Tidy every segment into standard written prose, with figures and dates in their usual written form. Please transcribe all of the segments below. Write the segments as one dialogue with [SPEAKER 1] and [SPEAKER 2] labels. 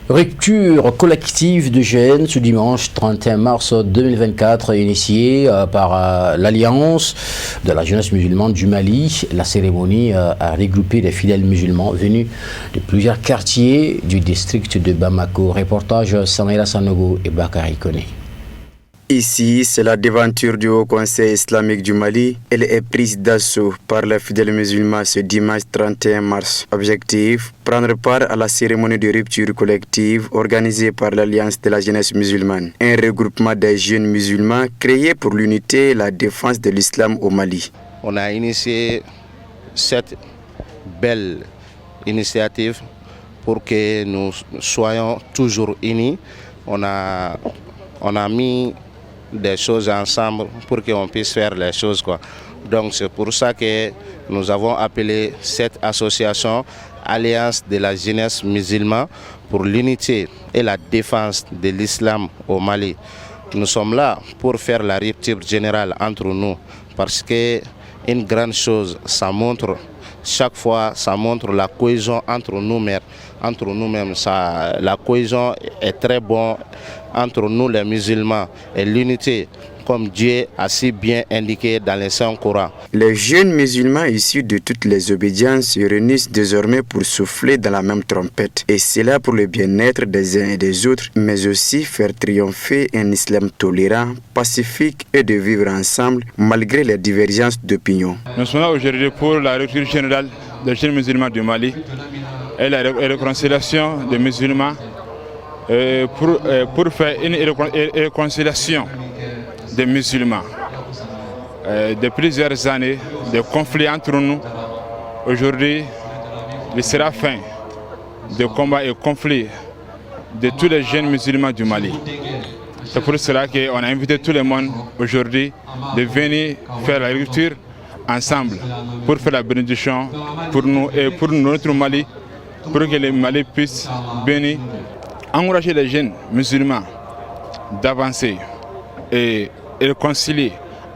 [SPEAKER 1] Rupture collective de jeunes ce dimanche 31 mars 2024 initiée par l'Alliance de la jeunesse musulmane du Mali. La cérémonie a regroupé des fidèles musulmans venus de plusieurs quartiers du district de Bamako. Reportage Samaïla Sanogo et Bakary Koné.
[SPEAKER 2] Ici, c'est la devanture du Haut Conseil islamique du Mali. Elle est prise d'assaut par les fidèles musulmans ce dimanche 31 mars. Objectif, prendre part à la cérémonie de rupture collective organisée par l'Alliance de la jeunesse musulmane. Un regroupement des jeunes musulmans créé pour l'unité et la défense de l'islam au Mali.
[SPEAKER 3] On a initié cette belle initiative pour que nous soyons toujours unis. On a mis des choses ensemble pour qu'on puisse faire les choses, quoi. Donc c'est pour ça que nous avons appelé cette association Alliance de la jeunesse musulmane pour l'unité et la défense de l'islam au Mali. Nous sommes là pour faire la rupture générale entre nous parce que une grande chose, ça montre chaque fois, ça montre la cohésion entre nous-mêmes. La cohésion est très bonne entre nous les musulmans et l'unité, comme Dieu a si bien indiqué dans le Saint-Coran.
[SPEAKER 2] Les jeunes musulmans issus de toutes les obédiences se réunissent désormais pour souffler dans la même trompette. Et c'est là pour le bien-être des uns et des autres, mais aussi faire triompher un islam tolérant, pacifique et de vivre ensemble malgré les divergences d'opinion.
[SPEAKER 4] Nous sommes là aujourd'hui pour la rupture générale des jeunes musulmans du Mali et la réconciliation des musulmans pour faire une réconciliation des musulmans. De plusieurs années, de conflits entre nous, aujourd'hui, il sera fin de combats et conflits de tous les jeunes musulmans du Mali. C'est pour cela qu'on a invité tout le monde aujourd'hui de venir faire la rupture ensemble pour faire la bénédiction pour nous et pour notre Mali, pour que le Mali puisse bénir, encourager les jeunes musulmans d'avancer et réconcilier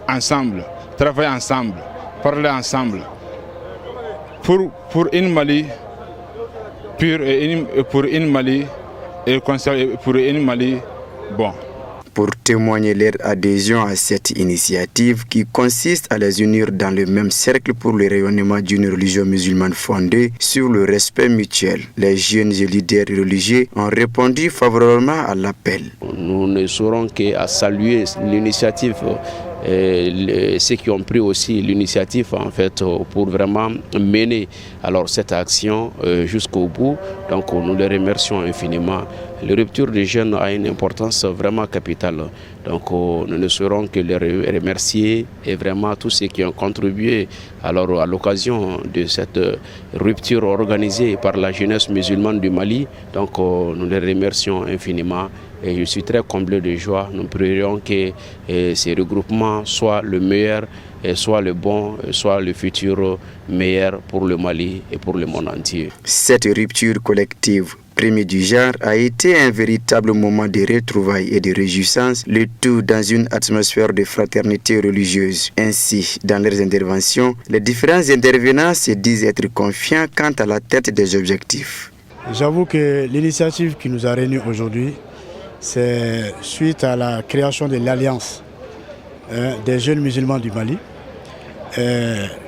[SPEAKER 4] ensemble, travailler ensemble, parler ensemble pour une Mali pure et pour une Mali pour une Mali bon.
[SPEAKER 2] Pour témoigner leur adhésion à cette initiative qui consiste à les unir dans le même cercle pour le rayonnement d'une religion musulmane fondée sur le respect mutuel. Les jeunes et leaders religieux ont répondu favorablement à l'appel.
[SPEAKER 5] Nous ne saurons qu'à saluer l'initiative ceux qui ont pris aussi l'initiative en fait pour vraiment mener alors cette action jusqu'au bout. Donc nous les remercions infiniment. La rupture des jeunes a une importance vraiment capitale. Donc nous ne saurons que les remercier et vraiment tous ceux qui ont contribué alors à l'occasion de cette rupture organisée par la jeunesse musulmane du Mali. Donc nous les remercions infiniment. Et je suis très comblé de joie. Nous prions que ces regroupements soient le meilleur, soit le bon, soit le futur meilleur pour le Mali et pour le monde entier.
[SPEAKER 2] Cette rupture collective, premier du genre, a été un véritable moment de retrouvailles et de réjouissance, le tout dans une atmosphère de fraternité religieuse. Ainsi, dans leurs interventions, les différents intervenants se disent être confiants quant à la tête des objectifs.
[SPEAKER 6] J'avoue que l'initiative qui nous a réunis aujourd'hui, c'est suite à la création de l'Alliance des jeunes musulmans du Mali,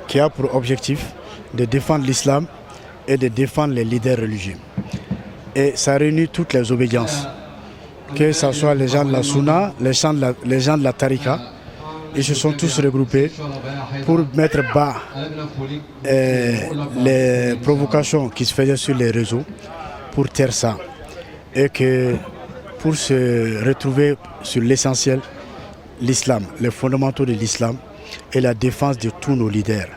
[SPEAKER 6] qui a pour objectif de défendre l'islam et de défendre les leaders religieux. Et ça réunit toutes les obédiences, que ce soit les gens de la Sunna, les gens de la Tarika. Ils se sont tous regroupés pour mettre bas les provocations qui se faisaient sur les réseaux, pour taire ça. Et que pour se retrouver sur l'essentiel, l'islam, les fondamentaux de l'islam et la défense de tous nos leaders.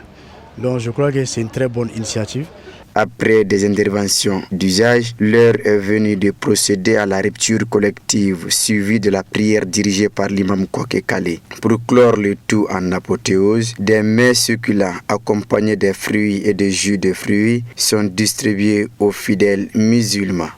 [SPEAKER 6] Donc je crois que c'est une très bonne initiative.
[SPEAKER 2] Après des interventions d'usage, l'heure est venue de procéder à la rupture collective suivie de la prière dirigée par l'imam Koké Kale. Pour clore le tout en apothéose, des mets succulents accompagnés des fruits et des jus de fruits sont distribués aux fidèles musulmans.